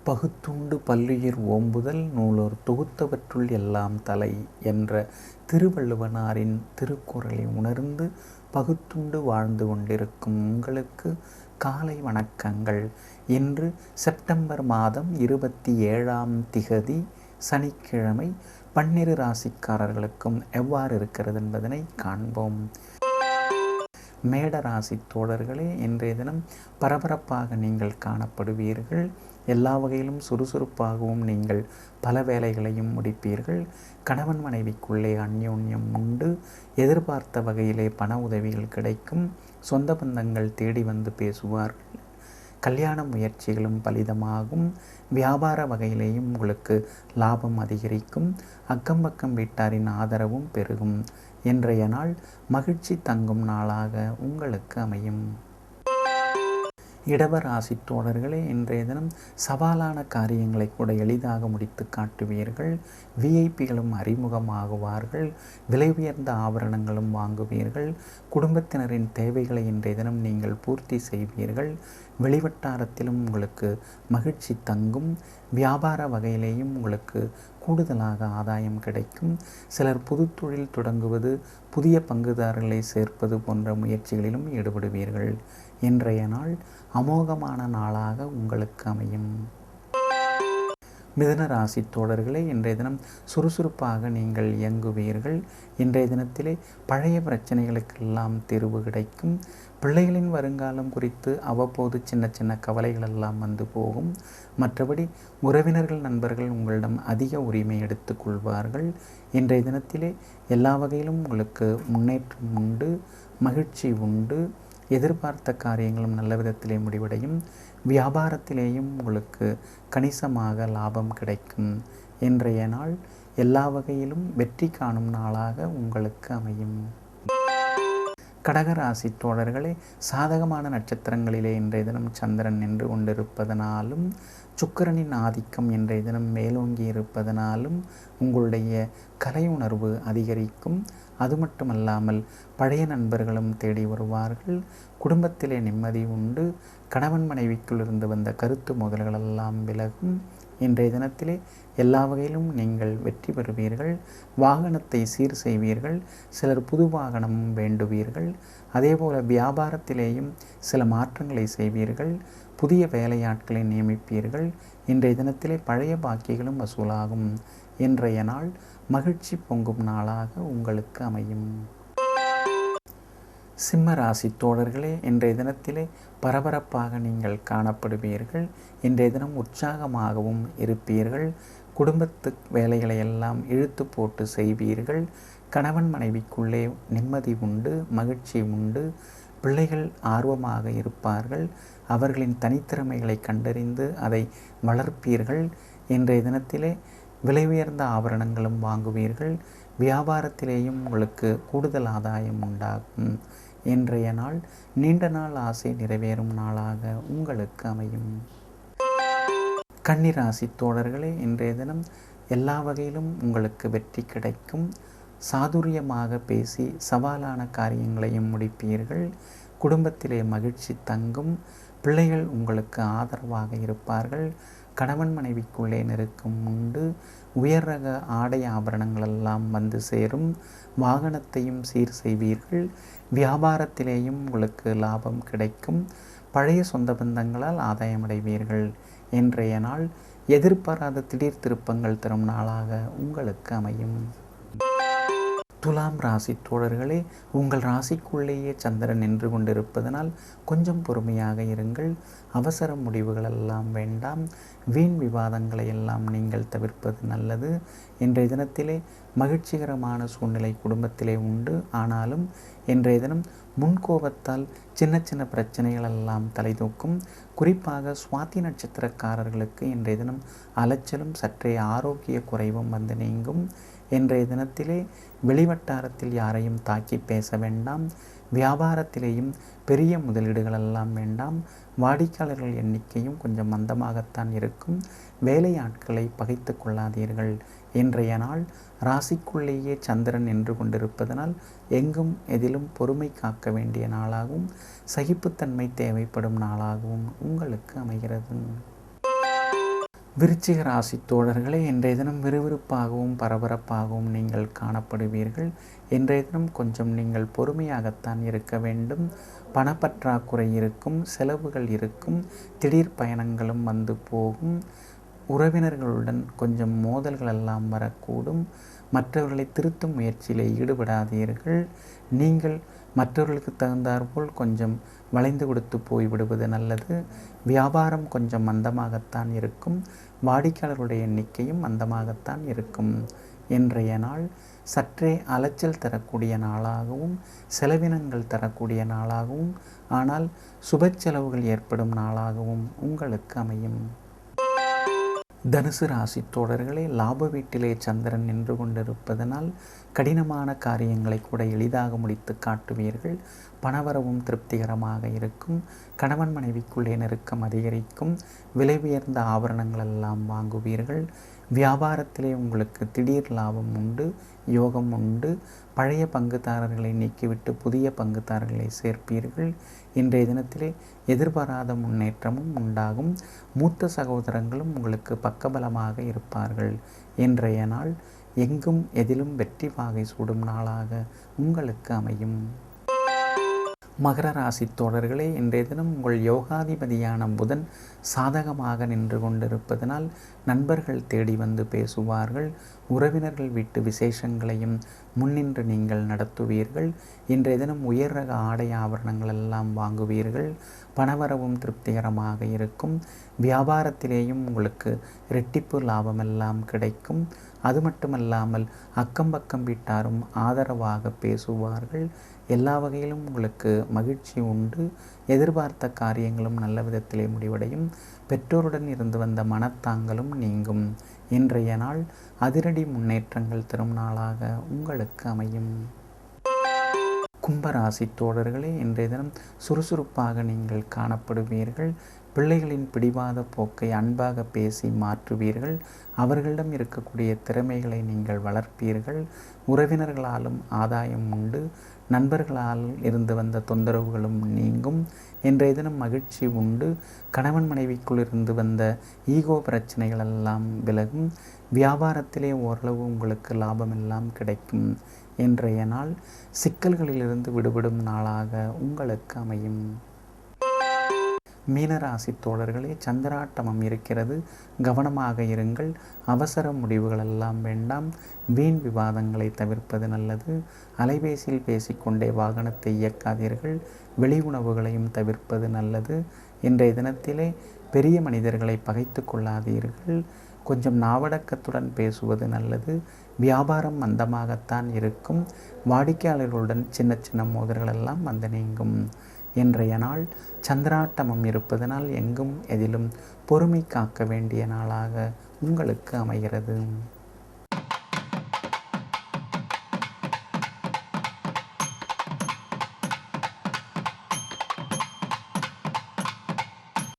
பகுத்துண்டு பல்லுயிர் ஓம்புதல் நூலோர் தொகுத்தவற்றுள் எல்லாம் தலை என்ற திருவள்ளுவனாரின் திருக்குறளை உணர்ந்து பகுத்துண்டு வாழ்ந்து கொண்டிருக்கும் உங்களுக்கு காலை வணக்கங்கள். இன்று செப்டம்பர் மாதம் 27ஆம் திகதி சனிக்கிழமை. 12 ராசிக்காரர்களுக்கும் எவ்வாறு இருக்கிறது என்பதனை காண்போம். மேட ராசி தோழர்களே, இன்றைய தினம் பரபரப்பாக நீங்கள் காணப்படுவீர்கள். எல்லா வகையிலும் சுறுசுறுப்பாகவும் நீங்கள் பல வேலைகளையும் முடிப்பீர்கள். கணவன் மனைவிக்குள்ளே அந்யோன்யம் உண்டு. எதிர்பார்த்த வகையிலே பண உதவிகள் கிடைக்கும். சொந்த பந்தங்கள் தேடி வந்து பேசுவார்கள். கல்யாண முயற்சிகளும் பலிதமாகும். வியாபார வகையிலேயும் உங்களுக்கு லாபம் அதிகரிக்கும். அக்கம் பக்கம் வீட்டாரின் ஆதரவும் பெருகும். இன்றைய நாள் மகிழ்ச்சி தங்கும் நாளாக உங்களுக்கு அமையும். இடவ ராசி தோழர்களே, இன்றைய தினம் சவாலான காரியங்களை கூட எளிதாக முடித்து காட்டுவீர்கள். விஐபிகளும் அறிமுகமாகுவார்கள். விலை உயர்ந்த ஆபரணங்களும் வாங்குவீர்கள். குடும்பத்தினரின் தேவைகளை இன்றைய தினம் நீங்கள் பூர்த்தி செய்வீர்கள். வெளிவட்டாரத்திலும் உங்களுக்கு மகிழ்ச்சி தங்கும். வியாபார வகையிலேயும் உங்களுக்கு கூடுதலாக ஆதாயம் கிடைக்கும். சிலர் புது தொழில் தொடங்குவது, புதிய பங்குதாரர்களை சேர்ப்பது போன்ற முயற்சிகளிலும் ஈடுபடுவீர்கள். இன்றைய நாள் அமோகமான நாளாக உங்களுக்கு அமையும். மிதுன ராசி தோழர்களே, இன்றைய தினம் சுறுசுறுப்பாக நீங்கள் இயங்குவீர்கள். இன்றைய தினத்திலே பழைய பிரச்சனைகளுக்கெல்லாம் தீர்வு கிடைக்கும். பிள்ளைகளின் வருங்காலம் குறித்து அவ்வப்போது சின்ன சின்ன கவலைகள் எல்லாம் வந்து போகும். மற்றபடி உறவினர்கள் நண்பர்கள் உங்களிடம் அதிக உரிமை எடுத்துக் கொள்வார்கள். இன்றைய தினத்திலே எல்லா வகையிலும் உங்களுக்கு முன்னேற்றம் உண்டு, மகிழ்ச்சி உண்டு. எதிர்பார்த்த காரியங்களும் நல்ல விதத்திலே முடிவடையும். வியாபாரத்திலேயும் உங்களுக்கு கணிசமாக லாபம் கிடைக்கும். இன்றைய நாள் எல்லா வகையிலும் வெற்றி காணும் நாளாக உங்களுக்கு அமையும். கடகராசி தோழர்களே, சாதகமான நட்சத்திரங்களிலே இன்றைய தினம் சந்திரன் நின்று கொண்டிருப்பதனாலும் சுக்கிரனின் ஆதிக்கம் இன்றைய தினம் மேலோங்கி இருப்பதனாலும் உங்களுடைய கலை உணர்வு அதிகரிக்கும். அது மட்டுமல்லாமல் பழைய நண்பர்களும் தேடி வருவார்கள். குடும்பத்திலே நிம்மதி உண்டு. கணவன் மனைவிக்குள் இருந்து வந்த கருத்து மோதல்களெல்லாம் விலகும். இன்றைய தினத்திலே எல்லா வகையிலும் நீங்கள் வெற்றி பெறுவீர்கள். வாகனத்தை சீர் செய்வீர்கள். சிலர் புது வாகனமும் வேண்டுவீர்கள். அதேபோல வியாபாரத்திலேயும் சில மாற்றங்களை செய்வீர்கள். புதிய வேலையாட்களை நியமிப்பீர்கள். இன்றைய தினத்திலே பழைய பாக்கிகளும் வசூலாகும். இன்றைய நாள் மகிழ்ச்சி பொங்கும் நாளாக உங்களுக்கு அமையும். சிம்ம ராசி தோழர்களே, இன்றைய தினத்திலே பரபரப்பாக நீங்கள் காணப்படுவீர்கள். இன்றைய தினம் உற்சாகமாகவும் இருப்பீர்கள். குடும்பத்து வேலைகளை எல்லாம் இழுத்து போட்டு செய்வீர்கள். கணவன் மனைவிக்குள்ளே நிம்மதி உண்டு, மகிழ்ச்சி உண்டு. பிள்ளைகள் ஆர்வமாக இருப்பார்கள். அவர்களின் தனித்திறமைகளை கண்டறிந்து அதை வளர்ப்பீர்கள். இன்றைய தினத்திலே விலை உயர்ந்த ஆபரணங்களும் வாங்குவீர்கள். வியாபாரத்திலேயும் உங்களுக்கு கூடுதல் ஆதாயம் உண்டாகும். இன்றைய நாள் நீண்ட நாள் ஆசை நிறைவேறும் நாளாக உங்களுக்கு அமையும். கன்னி ராசி தோழர்களே, இன்றைய தினம் எல்லா வகையிலும் உங்களுக்கு வெற்றி கிடைக்கும். சாதுரியமாக பேசி சவாலான காரியங்களையும் முடிப்பீர்கள். குடும்பத்திலே மகிழ்ச்சி தங்கும். பிள்ளைகள் உங்களுக்கு ஆதரவாக இருப்பார்கள். கணவன் மனைவிக்குள்ளே நெருக்கம் உண்டு. உயர் ரக ஆடை ஆபரணங்களெல்லாம் வந்து சேரும். வாகனத்தையும் சீர் செய்வீர்கள். வியாபாரத்திலேயும் உங்களுக்கு லாபம் கிடைக்கும். பழைய சொந்த பந்தங்களால் ஆதாயமடைவீர்கள். இன்றைய நாள் எதிர்பாராத திடீர் திருப்பங்கள் தரும் நாளாக உங்களுக்கு அமையும். துலாம் ராசி தோழர்களே, உங்கள் ராசிக்குள்ளேயே சந்திரன் நின்று கொண்டிருப்பதனால் கொஞ்சம் பொறுமையாக இருங்கள். அவசர முடிவுகளெல்லாம் வேண்டாம். வீண் விவாதங்களை எல்லாம் நீங்கள் தவிர்ப்பது நல்லது. இன்றைய தினத்திலே மகிழ்ச்சிகரமான சூழ்நிலை குடும்பத்திலே உண்டு. ஆனாலும் இன்றைய தினம் முன்கோபத்தால் சின்ன சின்ன பிரச்சனைகளெல்லாம் தலைதூக்கும். குறிப்பாக சுவாதி நட்சத்திரக்காரர்களுக்கு இன்றைய தினம் அலைச்சலும் சற்றே ஆரோக்கிய குறைவும் வந்து நீங்கும். இன்றைய தினத்திலே வெளிவட்டாரத்தில் யாரையும் தாக்கி பேச வேண்டாம். வியாபாரத்திலேயும் பெரிய முதலீடுகளெல்லாம் வேண்டாம். வாடிக்கையாளர்கள் எண்ணிக்கையும் கொஞ்சம் மந்தமாகத்தான் இருக்கும். வேலையாட்களை பகைத்து கொள்ளாதீர்கள். இன்றைய நாள் ராசிக்குள்ளேயே சந்திரன் நின்று கொண்டிருப்பதனால் எங்கும் எதிலும் பொறுமை காக்க வேண்டிய நாளாகவும் சகிப்புத்தன்மை தேவைப்படும் நாளாகவும் உங்களுக்கு அமைகிறது. விருச்சிக ராசி தோழர்களே, இன்றைய தினம் விறுவிறுப்பாகவும் பரபரப்பாகவும் நீங்கள் காணப்படுவீர்கள். இன்றைய தினம் கொஞ்சம் நீங்கள் பொறுமையாகத்தான் இருக்க வேண்டும். பணப்பற்றாக்குறை இருக்கும், செலவுகள் இருக்கும், திடீர் பயணங்களும் வந்து போகும். உறவினர்களுடன் கொஞ்சம் மோதல்கள் எல்லாம் வரக்கூடும். மற்றவர்களை திருத்தும் முயற்சியிலே ஈடுபடாதீர்கள். நீங்கள் மற்றவர்களுக்கு தகுந்தாற்போல் கொஞ்சம் வளைந்து கொடுத்து போய்விடுவது நல்லது. வியாபாரம் கொஞ்சம் மந்தமாகத்தான் இருக்கும். வாடிக்கையாளர்களுடைய எண்ணிக்கையும் மந்தமாகத்தான் இருக்கும். இன்றைய நாள் சற்றே அலைச்சல் தரக்கூடிய நாளாகவும் செலவினங்கள் தரக்கூடிய நாளாகவும் ஆனால் சுப செலவுகள் ஏற்படும் நாளாகவும் உங்களுக்கு அமையும். தனுசு ராசி தோழர்களே, லாப வீட்டிலே சந்திரன் நின்று கொண்டிருப்பதனால் கடினமான காரியங்களை கூட எளிதாக முடித்து காட்டுவீர்கள். பணவரவும் திருப்திகரமாக இருக்கும். கணவன் மனைவிக்குள்ளே நெருக்கம் அதிகரிக்கும். விலை உயர்ந்த ஆபரணங்கள் எல்லாம் வாங்குவீர்கள். வியாபாரத்திலே உங்களுக்கு திடீர் லாபம் உண்டு, யோகம் உண்டு. பழைய பங்குதாரர்களை நீக்கிவிட்டு புதிய பங்குதாரர்களை சேர்ப்பீர்கள். இன்றைய தினத்திலே எதிர்பாராத முன்னேற்றமும் உண்டாகும். மூத்த சகோதரங்களும் உங்களுக்கு பக்கபலமாக இருப்பார்கள். இன்றைய நாள் எங்கும் எதிலும் வெற்றி வாகை சூடும் நாளாக உங்களுக்கு அமையும். மகர ராசி தோழர்களே, இன்றைய தினம் உங்கள் யோகாதிபதியான புதன் சாதகமாக நின்று கொண்டிருப்பதனால் நண்பர்கள் தேடி வந்து பேசுவார்கள். உறவினர்கள் வீட்டு விசேஷங்களையும் முன்னின்று நீங்கள் நடத்துவீர்கள். இன்றைய தினம் உயர் ரக ஆடை ஆபரணங்கள் எல்லாம் வாங்குவீர்கள். பணவரவும் திருப்திகரமாக இருக்கும். வியாபாரத்திலேயும் உங்களுக்கு இரட்டிப்பு லாபமெல்லாம் கிடைக்கும். அது மட்டுமல்லாமல் அக்கம் பக்கம் வீட்டாரும் ஆதரவாக பேசுவார்கள். எல்லா வகையிலும் உங்களுக்கு மகிழ்ச்சி உண்டு. எதிர்பார்த்த காரியங்களும் நல்ல விதத்திலே முடிவடையும். பெற்றோருடன் இருந்து வந்த மனத்தாங்களும் நீங்கும். இன்றைய நாள் அதிரடி முன்னேற்றங்கள் தரும் நாளாக உங்களுக்கு அமையும். கும்பராசி தோழர்களே, இன்றைய தினம் சுறுசுறுப்பாக நீங்கள் காணப்படுவீர்கள். பிள்ளைகளின் பிடிவாத போக்கை அன்பாக பேசி மாற்றுவீர்கள். அவர்களிடம் இருக்கக்கூடிய திறமைகளை நீங்கள் வளர்ப்பீர்கள். உறவினர்களாலும் ஆதாயம் உண்டு. நண்பர்களால் இருந்து வந்த தொந்தரவுகளும் நீங்கும். இன்றைய தினம் மகிழ்ச்சி உண்டு. கணவன் மனைவிக்குள் இருந்து வந்த ஈகோ பிரச்சனைகள் எல்லாம் விலகும். வியாபாரத்திலே ஓரளவு உங்களுக்கு லாபமெல்லாம் கிடைக்கும். இன்றைய நாள் சிக்கல்களிலிருந்து விடுபடும் நாளாக உங்களுக்கு அமையும். மீனராசி தோழர்களே, சந்திராட்டமம் இருக்கிறது. கவனமாக இருங்கள். அவசர முடிவுகள் எல்லாம் வேண்டாம். வீண் விவாதங்களை தவிர்ப்பது நல்லது. அலைபேசியில் பேசிக்கொண்டே வாகனத்தை இயக்காதீர்கள். வெளி உணவுகளையும் தவிர்ப்பது நல்லது. இன்றைய தினத்திலே பெரிய மனிதர்களை பகைத்து கொள்ளாதீர்கள். கொஞ்சம் நாவடக்கத்துடன் பேசுவது நல்லது. வியாபாரம் மந்தமாகத்தான் இருக்கும். வாடிக்கையாளர்களுடன் சின்ன சின்ன மோதல்கள் எல்லாம் வந்து நீங்கும். இன்றைய நாள் சந்திராட்டமம் இருப்பதனால் எங்கும் எதிலும் பொறுமை காக்க வேண்டிய நாளாக உங்களுக்கு அமைகிறது.